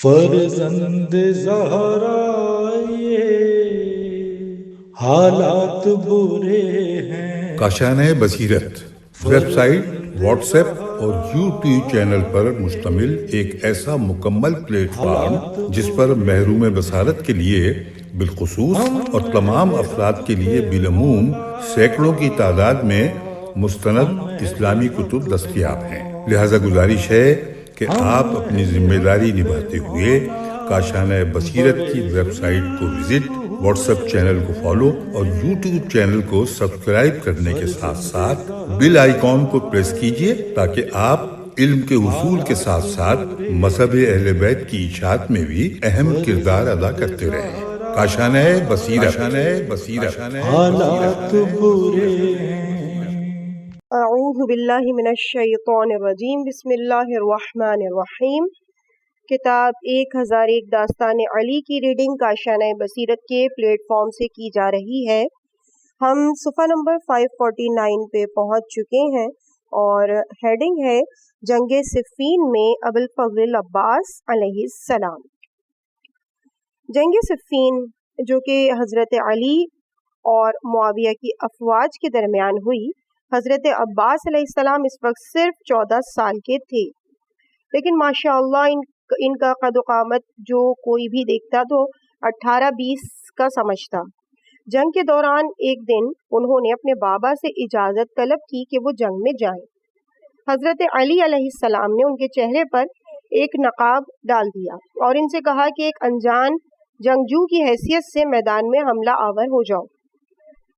فرزند زہرا یہ حالات برے ہیں۔ کاشانۂ بصیرت ویب سائٹ، واٹس ایپ اور یوٹیوب چینل پر مشتمل ایک ایسا مکمل پلیٹ فارم جس پر محروم بصارت کے لیے بالخصوص اور تمام افراد کے لیے بالعموم سینکڑوں کی تعداد میں مستند اسلامی کتب دستیاب ہیں۔ لہذا گزارش ہے کہ آپ اپنی ذمہ داری نبھاتے ہوئے کاشانۂ بصیرت کی ویب سائٹ کو وزٹ، واٹس ایپ چینل کو فالو اور یوٹیوب چینل کو سبسکرائب کرنے کے ساتھ ساتھ بیل آئیکن کو پریس کیجیے تاکہ آپ علم کے حصول کے ساتھ ساتھ مذہب اہل بیت کی اشاعت میں بھی اہم کردار ادا کرتے رہیں۔ کاشانۂ بصیرت۔ حالات برے ہیں۔ اعوذ باللہ من الشیطان الرجیم، بسم اللہ الرحمن الرحیم۔ کتاب 1001 داستان علی کی ریڈنگ کاشانۂ بصیرت کے پلیٹ فارم سے کی جا رہی ہے۔ ہم صفحہ نمبر 549 پہ پہنچ چکے ہیں اور ہیڈنگ ہے جنگ صفین میں ابوالفضل عباس علیہ السلام۔ جنگ صفین جو کہ حضرت علی اور معاویہ کی افواج کے درمیان ہوئی، حضرت عباس علیہ السلام اس وقت صرف 14 سال کے تھے، لیکن ماشاء اللہ ان کا قد و قامت جو کوئی بھی دیکھتا تو 18-20 کا سمجھتا۔ جنگ کے دوران ایک دن انہوں نے اپنے بابا سے اجازت طلب کی کہ وہ جنگ میں جائیں۔ حضرت علی علیہ السلام نے ان کے چہرے پر ایک نقاب ڈال دیا اور ان سے کہا کہ ایک انجان جنگجو کی حیثیت سے میدان میں حملہ آور ہو جاؤ۔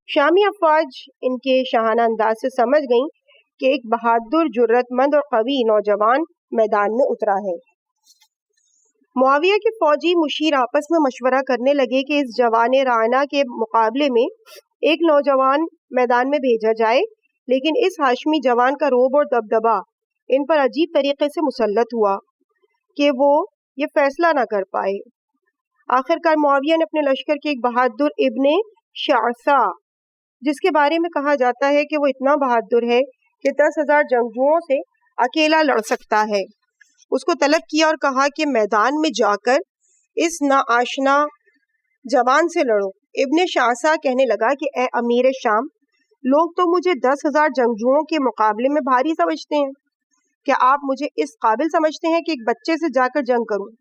شامی افواج ان کے شاہانہ انداز سے سمجھ گئیں کہ ایک بہادر، جرأت مند اور قوی نوجوان میدان میں اترا ہے۔ معاویہ کے فوجی مشیر آپس میں مشورہ کرنے لگے کہ اس جوان رعنا کے مقابلے میں ایک نوجوان میدان میں بھیجا جائے، لیکن اس ہاشمی جوان کا رعب اور دبدبہ ان پر عجیب طریقے سے مسلط ہوا کہ وہ یہ فیصلہ نہ کر پائے۔ آخر کار معاویہ نے اپنے لشکر کے ایک بہادر ابن شعثا، جس کے بارے میں کہا جاتا ہے کہ وہ اتنا بہادر ہے کہ 10,000 جنگجوؤں سے اکیلا لڑ سکتا ہے، اس کو طلب کیا اور کہا کہ میدان میں جا کر اس ناآشنا جوان سے لڑو۔ ابن شعثا کہنے لگا کہ اے امیر شام، لوگ تو مجھے 10,000 جنگجوؤں کے مقابلے میں بھاری سمجھتے ہیں، کیا آپ مجھے اس قابل سمجھتے ہیں کہ ایک بچے سے جا کر جنگ کروں؟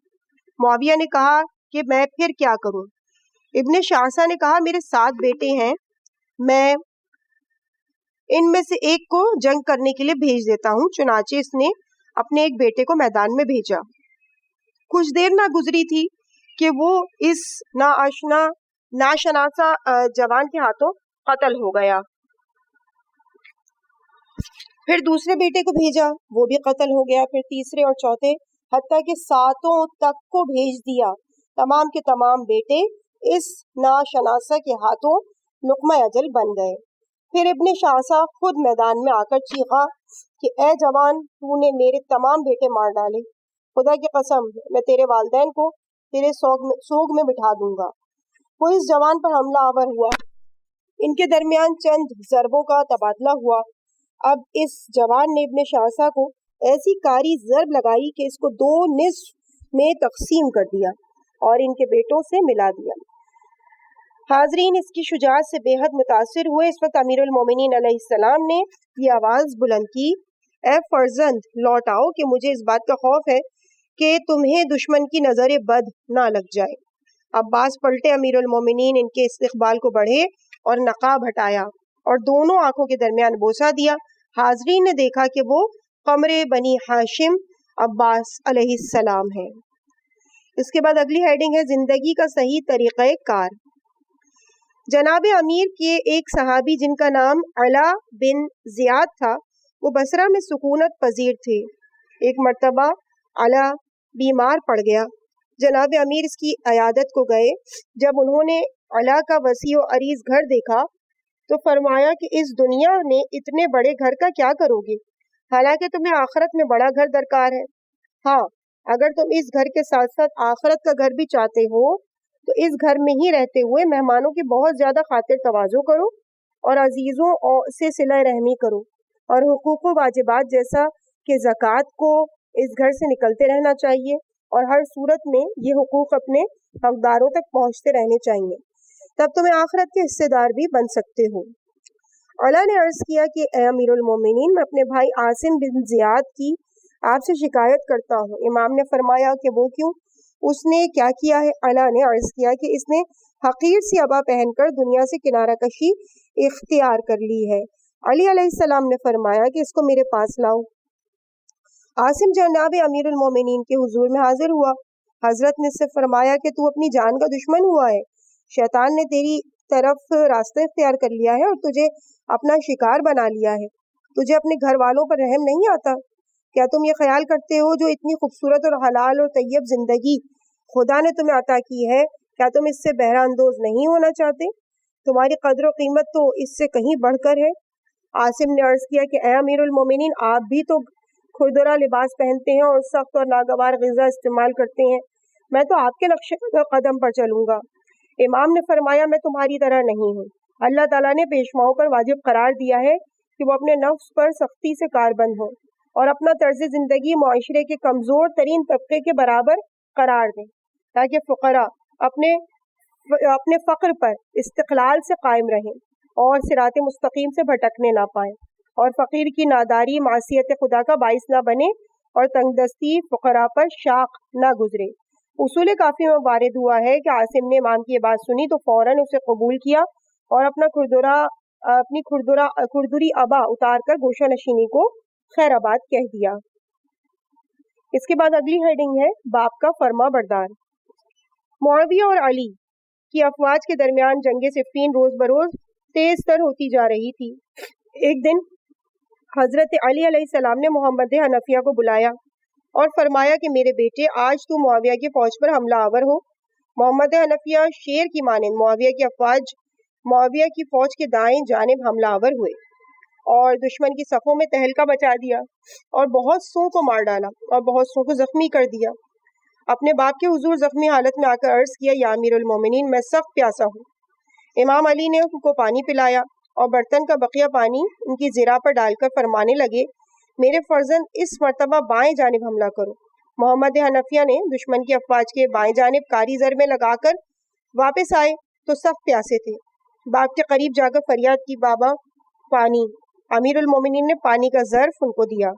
معاویہ نے کہا کہ میں پھر کیا کروں؟ ابن شعثا نے کہا میرے 7 بیٹے ہیں، میں ان میں سے ایک کو جنگ کرنے کے لیے بھیج دیتا ہوں۔ چنانچہ اس نے اپنے ایک بیٹے کو میدان میں بھیجا۔ کچھ دیر نہ گزری تھی کہ وہ اس ناشناسا جوان کے ہاتھوں قتل ہو گیا۔ پھر دوسرے بیٹے کو بھیجا، وہ بھی قتل ہو گیا۔ پھر تیسرے اور چوتھے، حتیٰ کہ 7 تک کو بھیج دیا۔ تمام کے تمام بیٹے اس ناشناسا کے ہاتھوں لقمہ اجل بن گئے۔ پھر ابن شعثا خود میدان میں آ کر چیخا کہ اے جوان، تو نے میرے تمام بیٹے مار ڈالے، خدا کی قسم میں تیرے والدین کو تیرے سوگ میں بٹھا دوں گا۔ وہ اس جوان پر حملہ آور ہوا، ان کے درمیان چند ضربوں کا تبادلہ ہوا۔ اب اس جوان نے ابن شعثا کو ایسی کاری ضرب لگائی کہ اس کو 2 نصف میں تقسیم کر دیا اور ان کے بیٹوں سے ملا دیا۔ حاضرین اس کی شجاعت سے بے حد متاثر ہوئے۔ اس وقت امیر المومنین علیہ السلام نے یہ آواز بلند کی، اے فرزند لوٹ آؤ کہ مجھے اس بات کا خوف ہے کہ تمہیں دشمن کی نظر بد نہ لگ جائے۔ عباس پلٹے، امیر المومنین ان کے استقبال کو بڑھے اور نقاب ہٹایا اور دونوں آنکھوں کے درمیان بوسہ دیا۔ حاضرین نے دیکھا کہ وہ قمر بنی ہاشم عباس علیہ السلام ہے۔ اس کے بعد اگلی ہیڈنگ ہے زندگی کا صحیح طریقہ کار۔ جناب امیر کے ایک صحابی جن کا نام علا بن زیاد تھا، وہ بصرہ میں سکونت پذیر تھے۔ ایک مرتبہ علا بیمار پڑ گیا، جناب امیر اس کی عیادت کو گئے۔ جب انہوں نے علا کا وسیع و عریض گھر دیکھا تو فرمایا کہ اس دنیا میں اتنے بڑے گھر کا کیا کرو گے، حالانکہ تمہیں آخرت میں بڑا گھر درکار ہے۔ ہاں، اگر تم اس گھر کے ساتھ ساتھ آخرت کا گھر بھی چاہتے ہو تو اس گھر میں ہی رہتے ہوئے مہمانوں کی بہت زیادہ خاطر تواضع کرو اور عزیزوں سے صلہ رحمی کرو، اور حقوق و واجبات جیسا کہ زکوٰۃ کو اس گھر سے نکلتے رہنا چاہیے اور ہر صورت میں یہ حقوق اپنے حقداروں تک پہنچتے رہنے چاہیے، تب تمہیں آخرت کے حصے دار بھی بن سکتے ہو۔ علا نے عرض کیا کہ اے امیر المومنین، میں اپنے بھائی عاصم بن زیاد کی آپ سے شکایت کرتا ہوں۔ امام نے فرمایا کہ وہ کیوں؟ اس نے کیا کیا ہے؟ علا نے عرض کیا کہ اس نے حقیر سی عبا پہن کر دنیا سے کنارہ کشی اختیار کر لی ہے۔ علی علیہ السلام نے فرمایا کہ اس کو میرے پاس لاؤ۔ عاصم جناب امیر المومنین کے حضور میں حاضر ہوا۔ حضرت نے اس سے فرمایا کہ تو اپنی جان کا دشمن ہوا ہے، شیطان نے تیری طرف راستہ اختیار کر لیا ہے اور تجھے اپنا شکار بنا لیا ہے۔ تجھے اپنے گھر والوں پر رحم نہیں آتا؟ کیا تم یہ خیال کرتے ہو جو اتنی خوبصورت اور حلال اور طیب زندگی خدا نے تمہیں عطا کی ہے، کیا تم اس سے بہرہ اندوز نہیں ہونا چاہتے؟ تمہاری قدر و قیمت تو اس سے کہیں بڑھ کر ہے۔ عاصم نے عرض کیا کہ اے امیر المومنین، آپ بھی تو کھردرا لباس پہنتے ہیں اور سخت اور ناگوار غذا استعمال کرتے ہیں، میں تو آپ کے نقش قدم پر چلوں گا۔ امام نے فرمایا میں تمہاری طرح نہیں ہوں۔ اللہ تعالیٰ نے پیشواؤں پر واجب قرار دیا ہے کہ وہ اپنے نفس پر سختی سے کاربند ہوں اور اپنا طرز زندگی معاشرے کے کمزور ترین طبقے کے برابر قرار دیں، تاکہ فقراء اپنے فقر پر استقلال سے قائم رہیں اور صراط مستقیم سے بھٹکنے نہ پائیں، اور فقیر کی ناداری معصیت خدا کا باعث نہ بنے اور تنگ دستی فقراء پر شاق نہ گزرے۔ اصول کافی میں وارد ہوا ہے کہ عاصم نے امام کی یہ بات سنی تو فوراً اسے قبول کیا اور اپنی کھردری ابا اتار کر گوشہ نشینی کو خیر آباد کہہ دیا۔ اس کے بعد اگلی ہیڈنگ ہے باپ کا فرما بردار۔ معاویہ اور علی کی افواج کے درمیان جنگ صفین روز بروز تیز تر ہوتی جا رہی تھی۔ ایک دن حضرت علی علیہ السلام نے محمد حنفیہ کو بلایا اور فرمایا کہ میرے بیٹے، آج تو معاویہ کی فوج پر حملہ آور ہو۔ محمد حنفیہ شیر کی مانند معاویہ کی فوج کے دائیں جانب حملہ آور ہوئے اور دشمن کی صفوں میں تہلکہ مچا دیا اور بہت سو کو مار ڈالا اور بہت سو کو زخمی کر دیا۔ اپنے باپ کے حضور زخمی حالت میں آ کر عرض کیا، یا امیر المومنین، میں سخت پیاسا ہوں۔ امام علی نے ان کو پانی پلایا اور برتن کا بقیہ پانی ان کی زرہ پر ڈال کر فرمانے لگے، میرے فرزند، اس مرتبہ بائیں جانب حملہ کرو۔ محمد حنفیہ نے دشمن کی افواج کے بائیں جانب کاری ضربیں لگا کر واپس آئے تو سخت پیاسے تھے۔ باپ کے قریب جا کر فریاد کی، بابا پانی۔ امیر المومنین نے پانی کا ظرف ان کو دیا،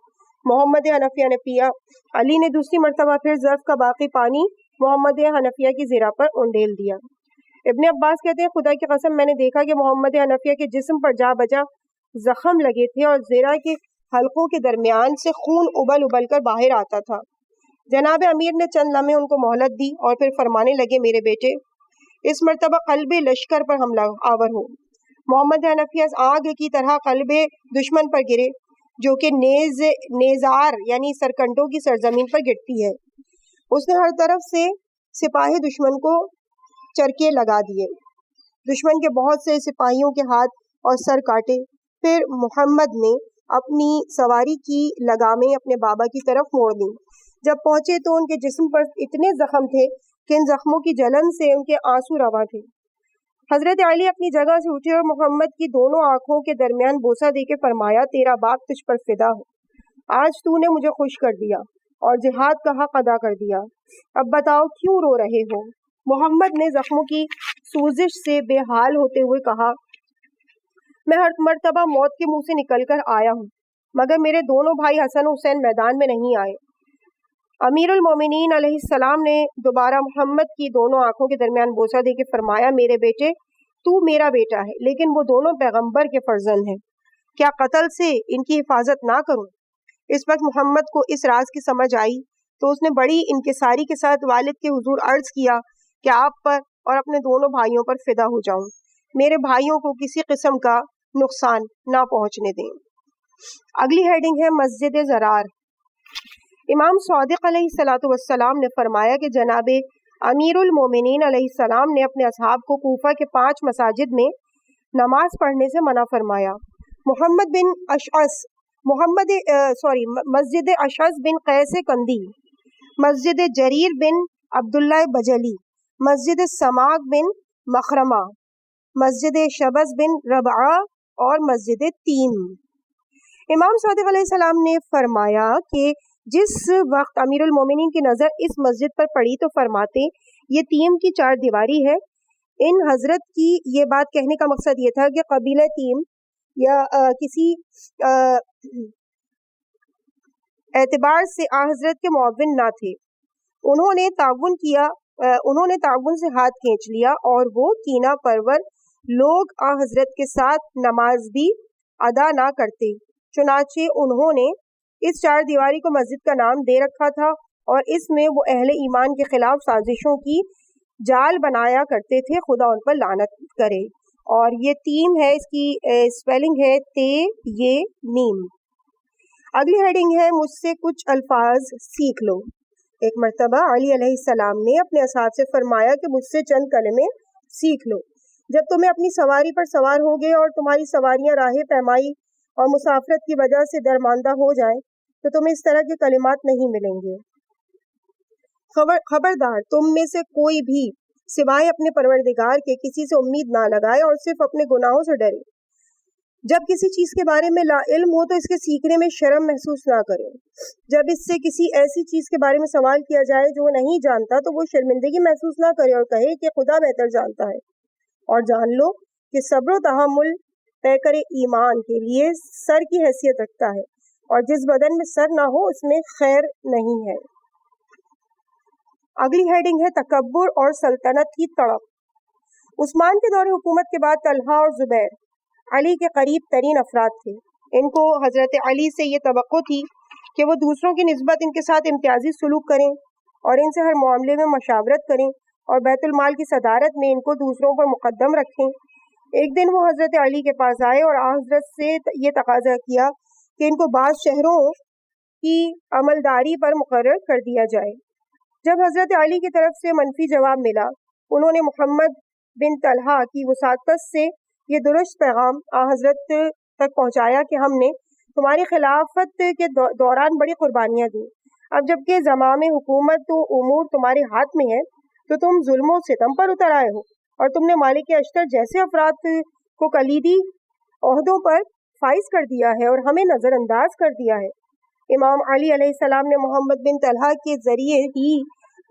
محمد حنفیہ نے پیا۔ علی نے دوسری مرتبہ پھر ظرف کا باقی پانی محمد حنفیہ کی زرہ پر انڈیل دیا۔ ابن عباس کہتے ہیں، خدا کی قسم میں نے دیکھا کہ محمد حنفیہ کے جسم پر جا بجا زخم لگے تھے اور زرہ کے حلقوں کے درمیان سے خون ابل ابل کر باہر آتا تھا۔ جناب امیر نے چند لمحے ان کو مہلت دی اور پھر فرمانے لگے، میرے بیٹے، اس مرتبہ قلب لشکر پر حملہ آور ہو۔ محمد حنفیہ آگ کی طرح قلب دشمن پر گرے، جو کہ نیزار یعنی سرکنڈوں کی سرزمین پر گرتی ہے۔ اس نے ہر طرف سے سپاہی دشمن کو چرکے لگا دیے، دشمن کے بہت سے سپاہیوں کے ہاتھ اور سر کاٹے۔ پھر محمد نے اپنی سواری کی لگامیں اپنے بابا کی طرف موڑ دیں۔ جب پہنچے تو ان کے جسم پر اتنے زخم تھے کہ ان زخموں کی جلن سے ان کے آنسو رواں تھے۔ حضرت علی اپنی جگہ سے اٹھے اور محمد کی دونوں آنکھوں کے درمیان بوسہ دے کے فرمایا، تیرا باپ تجھ پر فدا ہو، آج تو نے مجھے خوش کر دیا اور جہاد کا حق ادا کر دیا۔ اب بتاؤ کیوں رو رہے ہو؟ محمد نے زخموں کی سوزش سے بے حال ہوتے ہوئے کہا، میں ہر مرتبہ موت کے منہ سے نکل کر آیا ہوں، مگر میرے دونوں بھائی حسن و حسین میدان میں نہیں آئے۔ امیر المومنین علیہ السلام نے دوبارہ محمد کی دونوں آنکھوں کے درمیان بوسہ دے کے فرمایا، میرے بیٹے، تو میرا بیٹا ہے، لیکن وہ دونوں پیغمبر کے فرزند ہیں، کیا قتل سے ان کی حفاظت نہ کروں؟ اس وقت محمد کو اس راز کی سمجھ آئی تو اس نے بڑی انکساری کے ساتھ والد کے حضور عرض کیا کہ آپ پر اور اپنے دونوں بھائیوں پر فدا ہو جاؤں، میرے بھائیوں کو کسی قسم کا نقصان نہ پہنچنے دیں۔ اگلی ہیڈنگ ہے مسجد زرار۔ امام صادق علیہ السلام نے فرمایا کہ جناب امیر المومنین علیہ السلام نے اپنے اصحاب کو کوفہ کے 5 مساجد میں نماز پڑھنے سے منع فرمایا۔ مسجد اشعث بن قیس کندی، مسجد جریر بن عبداللہ بجلی، مسجد سماک بن مخرمہ، مسجد شبز بن ربعہ اور مسجد تیم۔ امام صادق علیہ السلام نے فرمایا کہ جس وقت امیر المومنین کی نظر اس مسجد پر پڑی تو فرماتے یہ تیم کی 4 دیواری ہے۔ ان حضرت کی یہ بات کہنے کا مقصد یہ تھا کہ قبیلہ تیم یا کسی اعتبار سے حضرت کے معاون نہ تھے۔ انہوں نے تعاون سے ہاتھ کھینچ لیا اور وہ کینہ پرور لوگ حضرت کے ساتھ نماز بھی ادا نہ کرتے، چنانچہ انہوں نے اس 4 دیواری کو مسجد کا نام دے رکھا تھا اور اس میں وہ اہل ایمان کے خلاف سازشوں کی جال بنایا کرتے تھے، خدا ان پر لعنت کرے۔ اور یہ تیم ہے، اس کی اسپیلنگ ہے تے یہ میم۔ اگلی ہیڈنگ ہے مجھ سے کچھ الفاظ سیکھ لو۔ ایک مرتبہ علی علیہ السلام نے اپنے اصحاب سے فرمایا کہ مجھ سے چند کلمے سیکھ لو۔ جب تمہیں اپنی سواری پر سوار ہو گئے اور تمہاری سواریاں راہ پیمائی اور مسافرت کی وجہ سے درماندہ ہو جائیں تو تمہیں اس طرح کے کلمات نہیں ملیں گے۔ خبردار تم میں سے کوئی بھی سوائے اپنے پروردگار کے کسی سے امید نہ لگائے اور صرف اپنے گناہوں سے ڈرے۔ جب کسی چیز کے بارے میں لا علم ہو تو اس کے سیکھنے میں شرم محسوس نہ کرے۔ جب اس سے کسی ایسی چیز کے بارے میں سوال کیا جائے جو وہ نہیں جانتا تو وہ شرمندگی محسوس نہ کرے اور کہے کہ خدا بہتر جانتا ہے۔ اور جان لو کہ صبر و تحمل پیکر ایمان کے لیے سر کی حیثیت رکھتا ہے، اور جس بدن میں سر نہ ہو اس میں خیر نہیں ہے۔ اگلی ہیڈنگ ہے تکبر اور سلطنت کی تڑپ۔ عثمان کے دور حکومت کے بعد طلحہ اور زبیر علی کے قریب ترین افراد تھے۔ ان کو حضرت علی سے یہ توقع تھی کہ وہ دوسروں کی نسبت ان کے ساتھ امتیازی سلوک کریں اور ان سے ہر معاملے میں مشاورت کریں اور بیت المال کی صدارت میں ان کو دوسروں پر مقدم رکھیں۔ ایک دن وہ حضرت علی کے پاس آئے اور حضرت سے یہ تقاضا کیا کہ ان کو بعض شہروں کی عملداری پر مقرر کر دیا جائے۔ جب حضرت علی کی طرف سے منفی جواب ملا، انہوں نے محمد بن طلحہ کی وساطت سے یہ درست پیغام حضرت تک پہنچایا کہ ہم نے تمہاری خلافت کے دوران بڑی قربانیاں دی، اب جب کہ زمام حکومت تو امور تمہارے ہاتھ میں ہے تو تم ظلم و ستم پر اتر آئے ہو، اور تم نے مالک اشتر جیسے افراد کو کلیدی عہدوں پر فائز کر دیا ہے اور ہمیں نظر انداز کر دیا ہے۔ امام علی علیہ السلام نے محمد بن طلحہ کے ذریعے ہی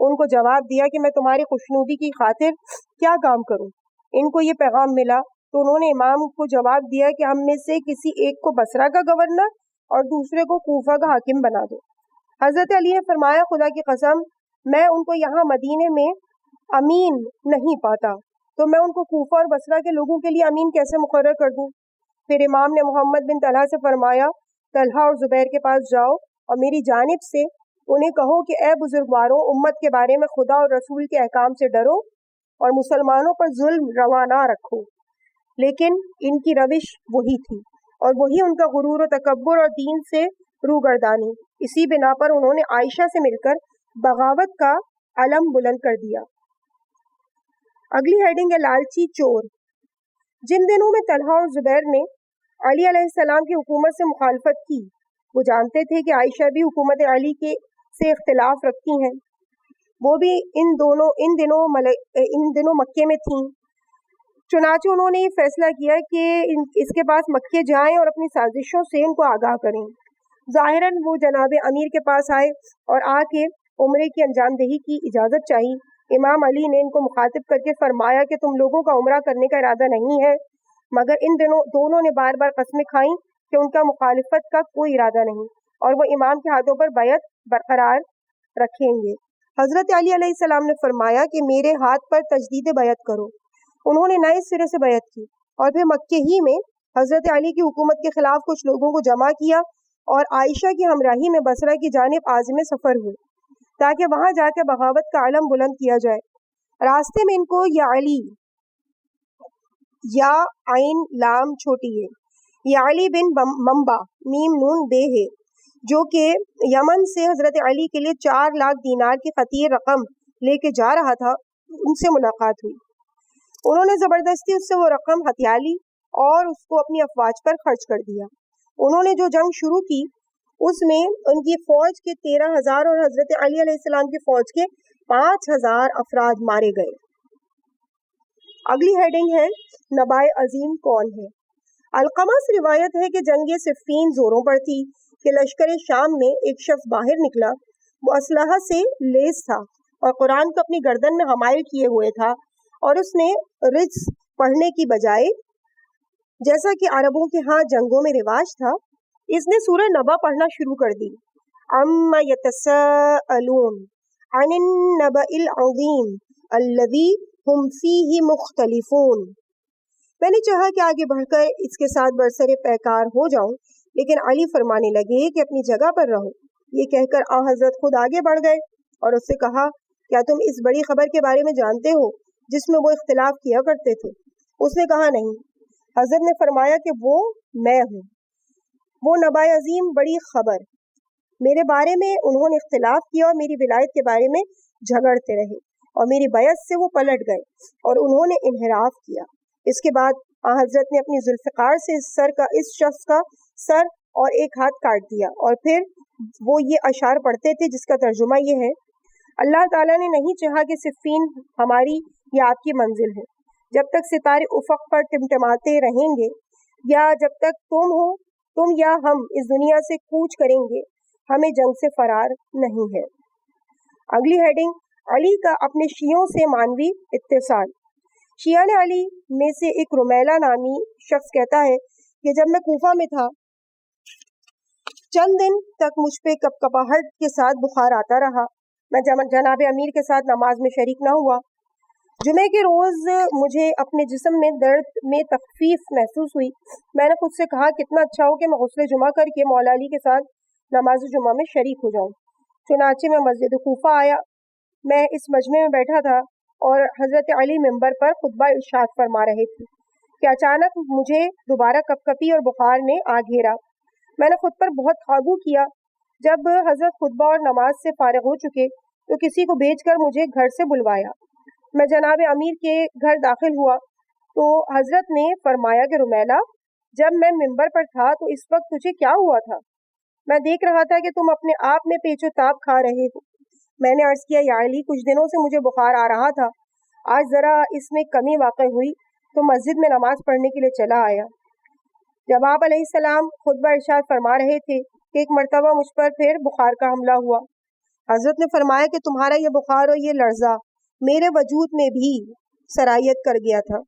ان کو جواب دیا کہ میں تمہاری خوشنودی کی خاطر کیا کام کروں۔ ان کو یہ پیغام ملا تو انہوں نے امام کو جواب دیا کہ ہم میں سے کسی ایک کو بصرہ کا گورنر اور دوسرے کو کوفہ کا حاکم بنا دو۔ حضرت علی نے فرمایا خدا کی قسم میں ان کو یہاں مدینے میں امین نہیں پاتا، تو میں ان کو کوفہ اور بصرہ کے لوگوں کے لیے امین کیسے مقرر کر دوں؟ پھر امام نے محمد بن طلحہ سے فرمایا طلحہ اور زبیر کے پاس جاؤ اور میری جانب سے انہیں کہو کہ اے بزرگواروں، امت کے بارے میں خدا اور رسول کے احکام سے ڈرو اور مسلمانوں پر ظلم روا نہ رکھو۔ لیکن ان کی روش وہی تھی اور وہی ان کا غرور و تکبر اور دین سے روگردانی۔ اسی بنا پر انہوں نے عائشہ سے مل کر بغاوت کا علم بلند کر دیا۔ اگلی ہیڈنگ ہے لالچی چور۔ جن دنوں میں طلحہ اور زبیر نے علی علیہ السلام کی حکومت سے مخالفت کی، وہ جانتے تھے کہ عائشہ بھی حکومت علی سے اختلاف رکھتی ہیں، وہ بھی ان دنوں مکے میں تھیں۔ چنانچہ انہوں نے یہ فیصلہ کیا کہ اس کے پاس مکے جائیں اور اپنی سازشوں سے ان کو آگاہ کریں۔ ظاہراً وہ جناب امیر کے پاس آئے اور آ کے عمرے کی انجام دہی کی اجازت چاہی۔ امام علی نے ان کو مخاطب کر کے فرمایا کہ تم لوگوں کا عمرہ کرنے کا ارادہ نہیں ہے، مگر ان دونوں نے بار بار قسمیں کھائیں کہ ان کا مخالفت کا کوئی ارادہ نہیں اور وہ امام کے ہاتھوں پر بیعت برقرار رکھیں گے۔ حضرت علی علیہ السلام نے فرمایا کہ میرے ہاتھ پر تجدید بیعت کرو۔ انہوں نے نئے سرے سے بیعت کی اور پھر مکے ہی میں حضرت علی کی حکومت کے خلاف کچھ لوگوں کو جمع کیا اور عائشہ کی ہمراہی میں بصرہ کی جانب عازم سفر ہوئے تاکہ وہاں جا کے بغاوت کا علم بلند کیا جائے۔ راستے میں ان کو یا علی یا عین لام چھوٹی ہے یا علی بن منبع میم نون بے ہے، جو کہ یمن سے حضرت علی کے لیے 4 لاکھ دینار کی خطیر رقم لے کے جا رہا تھا، ان سے ملاقات ہوئی۔ انہوں نے زبردستی اس سے وہ رقم ہتھیا لی اور اس کو اپنی افواج پر خرچ کر دیا۔ انہوں نے جو جنگ شروع کی اس میں ان کی فوج کے 13,000 اور حضرت علی علیہ السلام کی فوج کے 5,000 افراد مارے گئے۔ اگلی ہیڈنگ ہے نبائے عظیم کون ہے؟ علقمہ سے روایت ہے کہ جنگ صفین زوروں پر تھی کہ لشکر شام میں ایک شخص باہر نکلا، وہ اسلحہ سے لیس تھا اور قرآن کو اپنی گردن میں حمائل کیے ہوئے تھا، اور اس نے رجز پڑھنے کی بجائے، جیسا کہ عربوں کے ہاں جنگوں میں رواج تھا، اس نے سورہ نبا پڑھنا شروع کر دی۔ عَمَّ يَتَسَاءَلُونَ عَنِ النَّبَإِ الْعَظِيمِ الَّذِي هُمْ فِيهِ مُخْتَلِفُونَ۔ میں نے چاہا کہ آگے بڑھ کر اس کے ساتھ برسر پیکار ہو جاؤں، لیکن علی فرمانے لگے کہ اپنی جگہ پر رہو۔ یہ کہہ کر حضرت خود آگے بڑھ گئے اور اس سے کہا، کیا تم اس بڑی خبر کے بارے میں جانتے ہو جس میں وہ اختلاف کیا کرتے تھے؟ اس نے کہا، نہیں۔ حضرت نے فرمایا کہ وہ میں ہوں، وہ نبا عظیم بڑی خبر، میرے بارے میں انہوں نے اختلاف کیا اور میری ولایت کے بارے میں جھگڑتے رہے، اور میری بیعت سے وہ پلٹ گئے اور انہوں نے انحراف کیا۔ اس کے بعد حضرت نے اپنی ذوالفقار سے اس شخص کا سر اور ایک ہاتھ کاٹ دیا، اور پھر وہ یہ اشعار پڑھتے تھے جس کا ترجمہ یہ ہے، اللہ تعالیٰ نے نہیں چاہا کہ صفین ہماری یا آپ کی منزل ہے، جب تک ستارے افق پر ٹمٹماتے رہیں گے، یا جب تک تم یا ہم اس دنیا سے کوچ کریں گے، ہمیں جنگ سے فرار نہیں ہے۔ اگلی ہیڈنگ، علی کا اپنے شیعوں سے مانوی اتصال۔ شیعہ علی میں سے ایک رمیلہ نامی شخص کہتا ہے کہ جب میں کوفہ میں تھا، چند دن تک مجھ پہ کپکپاہٹ کے ساتھ بخار آتا رہا۔ میں جناب امیر کے ساتھ نماز میں شریک نہ ہوا۔ جمعے کے روز مجھے اپنے جسم میں درد میں تخفیف محسوس ہوئی۔ میں نے خود سے کہا کتنا اچھا ہو کہ میں غسل جمعہ کر کے مولا علی کے ساتھ نماز جمعہ میں شریک ہو جاؤں۔ چنانچہ میں مسجد کوفہ آیا۔ میں اس مجمع میں بیٹھا تھا اور حضرت علی منبر پر خطبہ ارشاد فرما رہے تھے کہ اچانک مجھے دوبارہ کپکپی اور بخار نے آ گھیرا۔ میں نے خود پر بہت قابو کیا۔ جب حضرت خطبہ اور نماز سے فارغ ہو چکے تو کسی کو بھیج کر مجھے گھر سے بلوایا۔ میں جناب امیر کے گھر داخل ہوا تو حضرت نے فرمایا کہ رمیلہ، جب میں منبر پر تھا تو اس وقت تجھے کیا ہوا تھا؟ میں دیکھ رہا تھا کہ تم اپنے آپ میں پیچ و تاب کھا رہے ہو۔ میں نے عرض کیا، یا علی، کچھ دنوں سے مجھے بخار آ رہا تھا، آج ذرا اس میں کمی واقع ہوئی تو مسجد میں نماز پڑھنے کے لیے چلا آیا۔ جب آپ علیہ السلام خطبہ ارشاد فرما رہے تھے کہ ایک مرتبہ مجھ پر پھر بخار کا حملہ ہوا۔ حضرت نے فرمایا کہ تمہارا یہ بخار اور یہ لرزہ میرے وجود میں بھی سرایت کر گیا تھا۔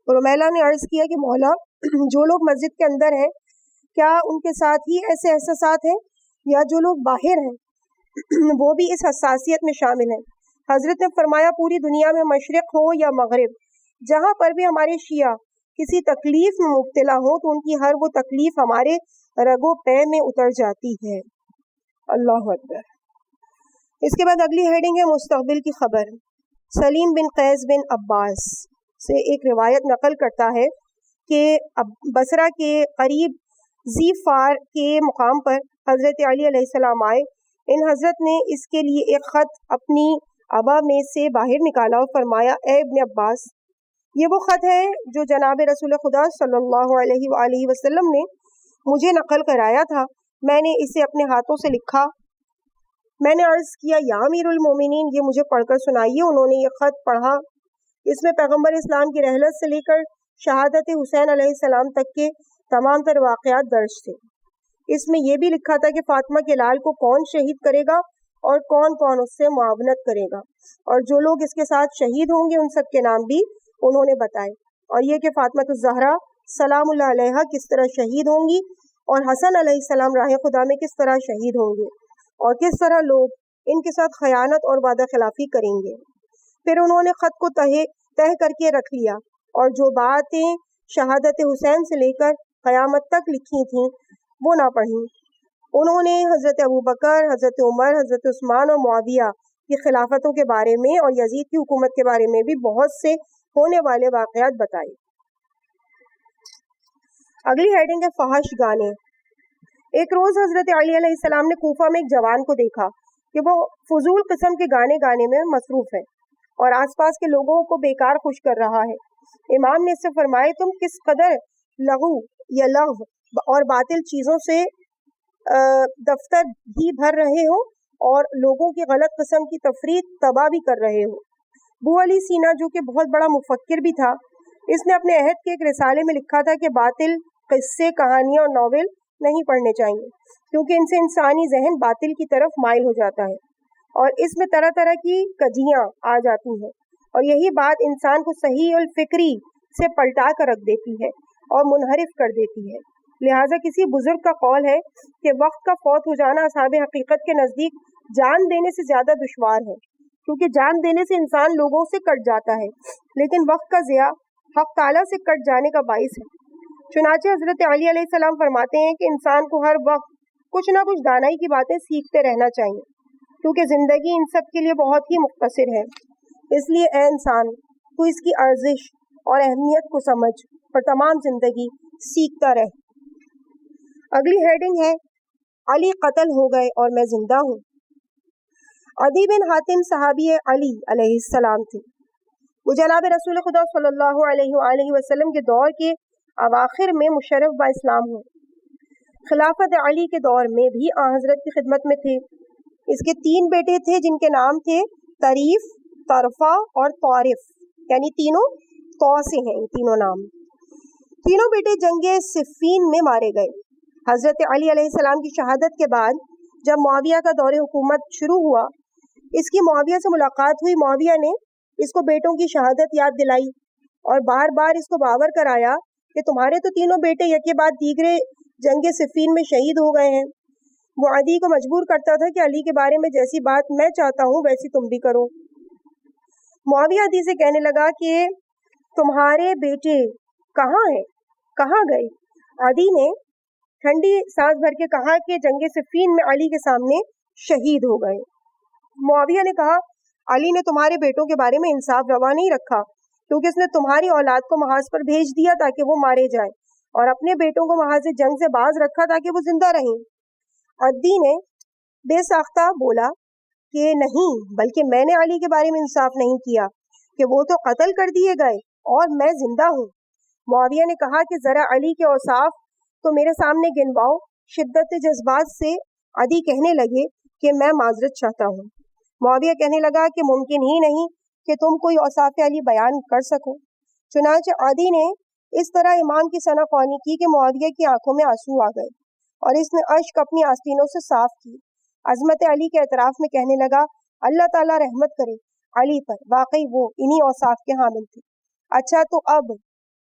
رمیلہ نے عرض کیا کہ مولا، جو لوگ مسجد کے اندر ہیں کیا ان کے ساتھ ہی ایسے احساسات ہیں، یا جو لوگ باہر ہیں وہ بھی اس حساسیت میں شامل ہیں؟ حضرت نے فرمایا، پوری دنیا میں مشرق ہو یا مغرب، جہاں پر بھی ہمارے شیعہ کسی تکلیف میں مبتلا ہوں تو ان کی ہر وہ تکلیف ہمارے رگ و پے میں اتر جاتی ہے۔ اللہ اکبر۔ اس کے بعد اگلی ہیڈنگ ہے مستقبل کی خبر۔ سلیم بن قیس بن عباس سے ایک روایت نقل کرتا ہے کہ بصرہ کے قریب ذیفار کے مقام پر حضرت علی علیہ السلام آئے۔ ان حضرت نے اس کے لیے ایک خط اپنی عبا میں سے باہر نکالا اور فرمایا، اے ابن عباس، یہ وہ خط ہے جو جناب رسول خدا صلی اللہ علیہ وآلہ وسلم نے مجھے نقل کرایا تھا۔ میں نے اسے اپنے ہاتھوں سے لکھا۔ میں نے عرض کیا، یا امیر المومنین، یہ مجھے پڑھ کر سنائیے۔ انہوں نے یہ خط پڑھا۔ اس میں پیغمبر اسلام کی رحلت سے لے کر شہادت حسین علیہ السلام تک کے تمام تر واقعات درج تھے۔ اس میں یہ بھی لکھا تھا کہ فاطمہ کے لال کو کون شہید کرے گا اور کون کون اس سے معاونت کرے گا، اور جو لوگ اس کے ساتھ شہید ہوں گے ان سب کے نام بھی انہوں نے بتائے، اور یہ کہ فاطمہ الزہرا سلام اللہ علیہا کس طرح شہید ہوں گی، اور حسن علیہ السلام راہ خدا میں کس طرح شہید ہوں گے، اور کس طرح لوگ ان کے ساتھ خیانت اور وعدہ خلافی کریں گے۔ پھر انہوں نے خط کو تہہ کر کے رکھ لیا، اور جو باتیں شہادت حسین سے لے کر قیامت تک لکھی تھیں وہ نہ پڑھیں۔ انہوں نے حضرت ابوبکر، حضرت عمر، حضرت عثمان اور معاویہ کی خلافتوں کے بارے میں اور یزید کی حکومت کے بارے میں بھی بہت سے ہونے والے واقعات بتائے۔ اگلی ہیڈنگ ہے فحش گانے۔ ایک روز حضرت علی علیہ السلام نے کوفہ میں ایک جوان کو دیکھا کہ وہ فضول قسم کے گانے گانے میں مصروف ہے اور آس پاس کے لوگوں کو بیکار خوش کر رہا ہے۔ امام نے اس سے فرمایا، تم کس قدر لغو یا لغو اور باطل چیزوں سے دفتر بھی بھر رہے ہو اور لوگوں کی غلط قسم کی تفریح تباہ بھی کر رہے ہو۔ ابو علی سینا جو کہ بہت بڑا مفکر بھی تھا، اس نے اپنے عہد کے ایک رسالے میں لکھا تھا کہ باطل قصے، کہانیاں اور ناول نہیں پڑھنے چاہیے، کیونکہ ان سے انسانی ذہن باطل کی طرف مائل ہو جاتا ہے اور اس میں طرح طرح کی کجیاں آ جاتی ہیں، اور یہی بات انسان کو صحیح الفکری سے پلٹا کر رکھ دیتی ہے اور منحرف کر دیتی ہے۔ لہٰذا کسی بزرگ کا قول ہے کہ وقت کا فوت ہو جانا اصحاب حقیقت کے نزدیک جان دینے سے زیادہ دشوار ہے، کیونکہ جان دینے سے انسان لوگوں سے کٹ جاتا ہے، لیکن وقت کا ضیاع حق تعالیٰ سے کٹ جانے کا باعث ہے۔ چنانچہ حضرت علی علیہ السلام فرماتے ہیں کہ انسان کو ہر وقت کچھ نہ کچھ دانائی کی باتیں سیکھتے رہنا چاہیے، کیونکہ زندگی ان سب کے لیے بہت ہی مختصر ہے۔ اس لیے اے انسان، تو اس کی ارزش اور اہمیت کو سمجھ اور تمام زندگی سیکھتا رہ۔ اگلی ہیڈنگ ہے علی قتل ہو گئے اور میں زندہ ہوں۔ عدی بن حاتم صحابی علی علیہ السلام تھے۔ وہ جناب رسول خدا صلی اللہ علیہ وآلہ وسلم کے دور کے اواخر میں مشرف با اسلام ہوئے۔ خلافت علی کے دور میں بھی آن حضرت کی خدمت میں تھے۔ اس کے 3 بیٹے تھے جن کے نام تھے طریف، طرفہ اور طارف، یعنی تینوں طو سے ہیں، تینوں نام۔ تینوں بیٹے جنگ صفین میں مارے گئے۔ حضرت علی علیہ السلام کی شہادت کے بعد جب معاویہ کا دور حکومت شروع ہوا، اس کی معاویہ سے ملاقات ہوئی۔ معاویہ نے اس کو بیٹوں کی شہادت یاد دلائی اور بار بار اس کو باور کرایا کہ تمہارے تو تینوں بیٹے یکے بعد دیگرے جنگ صفین میں شہید ہو گئے ہیں۔ وہ عدی کو مجبور کرتا تھا کہ علی کے بارے میں جیسی بات میں چاہتا ہوں ویسی تم بھی کرو۔ معاویہ عدی سے کہنے لگا کہ تمہارے بیٹے کہاں ہیں، کہاں گئے؟ عدی نے ٹھنڈی سانس بھر کے کہا کہ جنگ صفین میں علی کے سامنے شہید ہو گئے۔ معاویہ نے کہا علی نے تمہارے بیٹوں کے بارے میں انصاف روا نہیں رکھا، کیونکہ اس نے تمہاری اولاد کو محاذ پر بھیج دیا تاکہ وہ مارے جائیں، اور اپنے بیٹوں کو محاذ جنگ سے باز رکھا تاکہ وہ زندہ رہیں۔ عدی نے بے ساختہ بولا کہ نہیں، بلکہ میں نے علی کے بارے میں انصاف نہیں کیا کہ وہ تو قتل کر دیے گئے اور میں زندہ ہوں۔ معاویہ نے کہا کہ ذرا علی کے اوصاف تو میرے سامنے گنواؤ۔ شدت جذبات سے عدی کہنے لگے کہ میں معذرت چاہتا ہوں۔ معاویہ کہنے لگا کہ ممکن ہی نہیں کہ تم کوئی اوصاف علی بیان کر سکو۔ چنانچہ عدی نے اس طرح امام کی ثنا خوانی کی کہ معاویہ کی آنکھوں میں آنسو آ گئے اور اس نے اشک اپنی آستینوں سے صاف کی۔ عظمت علی کے اعتراف میں کہنے لگا اللہ تعالیٰ رحمت کرے علی پر، واقعی وہ انہی اوصاف کے حامل تھے۔ اچھا تو اب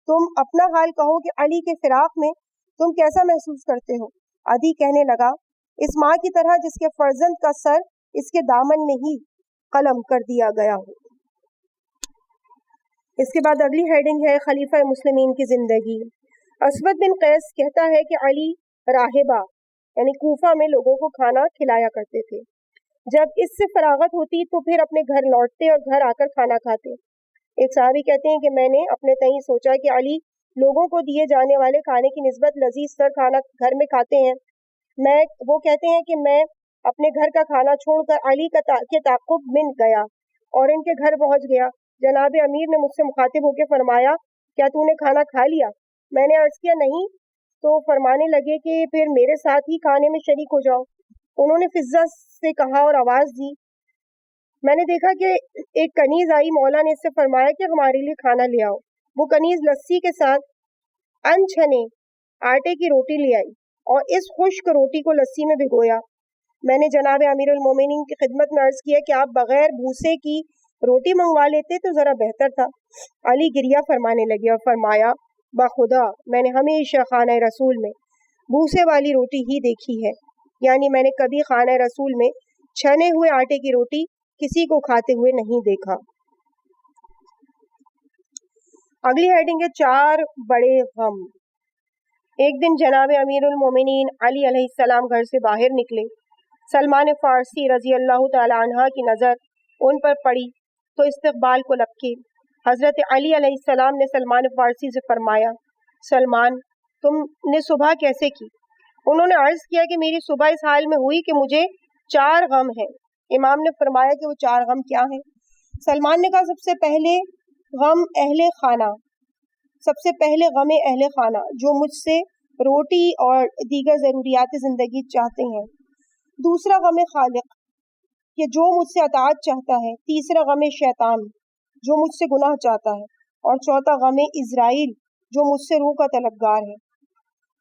تم اپنا حال کہو کہ علی کے فراق میں تم کیسا محسوس کرتے ہو؟ عدی کہنے لگا اس ماں کی طرح جس کے فرزند کا سر اس کے دامن میں ہی قلم کر دیا گیا ہو۔ اس کے بعد اگلی ہیڈنگ ہے خلیفہ مسلمین کی زندگی۔ اسود بن قیس کہتا ہے کہ علی راہبہ یعنی کوفہ میں لوگوں کو کھانا کھلایا کرتے تھے۔ جب اس سے فراغت ہوتی تو پھر اپنے گھر لوٹتے اور گھر آ کر کھانا کھاتے۔ ایک صحابی کہتے ہیں کہ میں نے اپنے تئیں سوچا کہ علی لوگوں کو دیے جانے والے کھانے کی نسبت لذیذ تر کھانا گھر میں کھاتے ہیں۔ وہ کہتے ہیں کہ میں اپنے گھر کا کھانا چھوڑ کر علی کے تعاقب میں گیا اور ان کے گھر پہنچ گیا۔ جناب امیر نے مجھ سے مخاطب ہو کے فرمایا کیا تو نے کھانا کھا لیا؟ میں نے عرض کیا نہیں، تو فرمانے لگے کہ پھر میرے ساتھ ہی کھانے میں شریک ہو جاؤ۔ انہوں نے فضہ سے کہا اور آواز دی۔ میں نے دیکھا کہ ایک کنیز آئی، مولا نے اس سے فرمایا کہ ہمارے لیے کھانا لے آؤ۔ وہ کنیز لسی کے ساتھ انچھنے آٹے کی روٹی لے آئی اور اس خشک روٹی کو لسی میں بھگویا۔ میں نے جناب امیر المومنین کی خدمت میں عرض کیا کہ آپ بغیر بھوسے کی روٹی منگوا لیتے تو ذرا بہتر تھا۔ علی گریہ فرمانے لگے اور فرمایا بخدا میں نے ہمیشہ خانہ رسول میں بھوسے والی روٹی ہی دیکھی ہے، یعنی میں نے کبھی خانہ رسول میں چھنے ہوئے آٹے کی روٹی کسی کو کھاتے ہوئے نہیں دیکھا۔ اگلی ہیڈنگ ہے 4 بڑے غم۔ ایک دن جناب امیر المومنین علی علیہ السلام گھر سے باہر نکلے۔ سلمان فارسی رضی اللہ تعالی عنہ کی نظر ان پر پڑی تو استقبال کو لپکے۔ حضرت علی علیہ السلام نے سلمان فارسی سے فرمایا سلمان تم نے صبح کیسے کی؟ انہوں نے عرض کیا کہ میری صبح اس حال میں ہوئی کہ مجھے 4 غم ہیں۔ امام نے فرمایا کہ وہ 4 غم کیا ہیں؟ سلمان نے کہا سب سے پہلے غم اہل خانہ، سب سے پہلے غم اہل خانہ جو مجھ سے روٹی اور دیگر ضروریات زندگی چاہتے ہیں۔ دوسرا غم خالق کہ جو مجھ سے اطاعت چاہتا ہے۔ تیسرا غم شیطان جو مجھ سے گناہ چاہتا ہے، اور چوتھا غم عزرائیل جو مجھ سے روح کا طلبگار ہے۔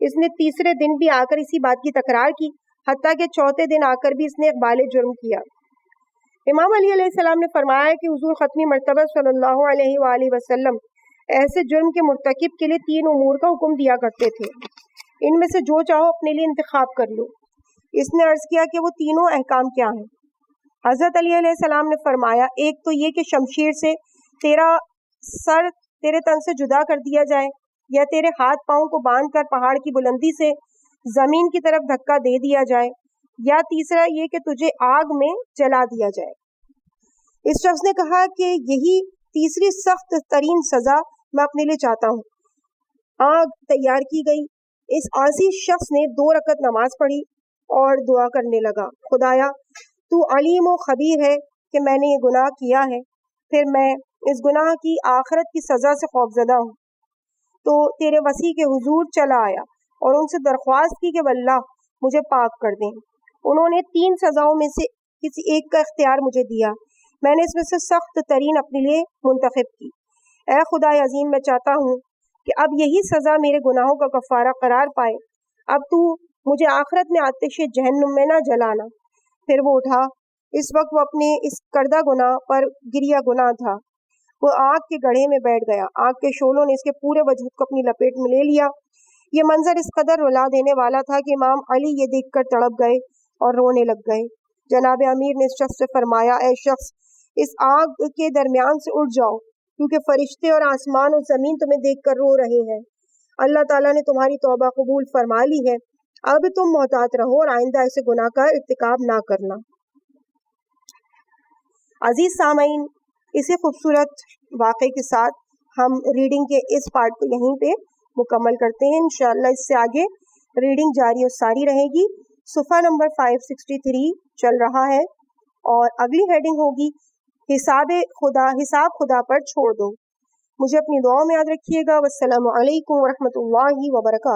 اس نے تیسرے دن بھی آ کر اسی بات کی تکرار کی، حتیٰ کہ چوتھے دن آ کر بھی اس نے اقبال جرم کیا۔ امام علی علیہ السلام نے فرمایا کہ حضور ختمی مرتبہ صلی اللہ علیہ وآلہ وسلم ایسے جرم کے مرتکب کے لیے 3 امور کا حکم دیا کرتے تھے، ان میں سے جو چاہو اپنے لیے انتخاب کر لو۔ اس نے عرض کیا کہ وہ تینوں احکام کیا ہیں؟ حضرت علی علیہ السلام نے فرمایا، ایک تو یہ کہ شمشیر سے تیرا سر تیرے تن سے جدا کر دیا جائے، یا تیرے ہاتھ پاؤں کو باندھ کر پہاڑ کی بلندی سے زمین کی طرف دھکا دے دیا جائے، یا تیسرا یہ کہ تجھے آگ میں جلا دیا جائے۔ اس شخص نے کہا کہ یہی تیسری سخت ترین سزا میں اپنے لیے چاہتا ہوں۔ آگ تیار کی گئی، اس عاجز شخص نے 2 رکعت نماز پڑھی اور دعا کرنے لگا، خدایا تو علیم و خبیر ہے کہ میں نے یہ گناہ کیا ہے، پھر میں اس گناہ کی آخرت کی سزا سے خوفزدہ ہوں۔ تو تیرے وسیع کے حضور چلا آیا اور ان سے درخواست کی کہ واللہ مجھے پاک کر دیں۔ انہوں نے 3 سزاؤں میں سے کسی ایک کا اختیار مجھے دیا، میں نے اس میں سے سخت ترین اپنے لیے منتخب کی۔ اے خدائے عظیم، میں چاہتا ہوں کہ اب یہی سزا میرے گناہوں کا کفارہ قرار پائے، اب تو مجھے آخرت میں آتش جہنم میں نہ جلانا۔ پھر وہ اٹھا، اس وقت وہ اپنے اس کردہ گناہ پر گریا گناہ تھا۔ وہ آگ کے گڑھے میں بیٹھ گیا، آگ کے شعلوں نے اس کے پورے وجود کو اپنی لپیٹ میں لے لیا۔ یہ منظر اس قدر رلا دینے والا تھا کہ امام علی یہ دیکھ کر تڑپ گئے اور رونے لگ گئے۔ جناب امیر نے اس شخص سے فرمایا، اے شخص، اس آگ کے درمیان سے اٹھ جاؤ، کیونکہ فرشتے اور آسمان اور زمین تمہیں دیکھ کر رو رہے ہیں۔ اللہ تعالیٰ نے تمہاری توبہ قبول فرما لی ہے، اب تم محتاط رہو اور آئندہ ایسے گناہ کا ارتکاب نہ کرنا۔ عزیز سامعین، اسی خوبصورت واقعے کے ساتھ ہم ریڈنگ کے اس پارٹ کو یہیں پہ مکمل کرتے ہیں۔ انشاءاللہ اس سے آگے ریڈنگ جاری اور ساری رہے گی۔ صفحہ نمبر 563 چل رہا ہے اور اگلی ہیڈنگ ہوگی حساب خدا پر چھوڑ دو۔ مجھے اپنی دعاؤں میں یاد رکھیے گا۔ والسلام علیکم ورحمۃ اللہ وبرکاتہ۔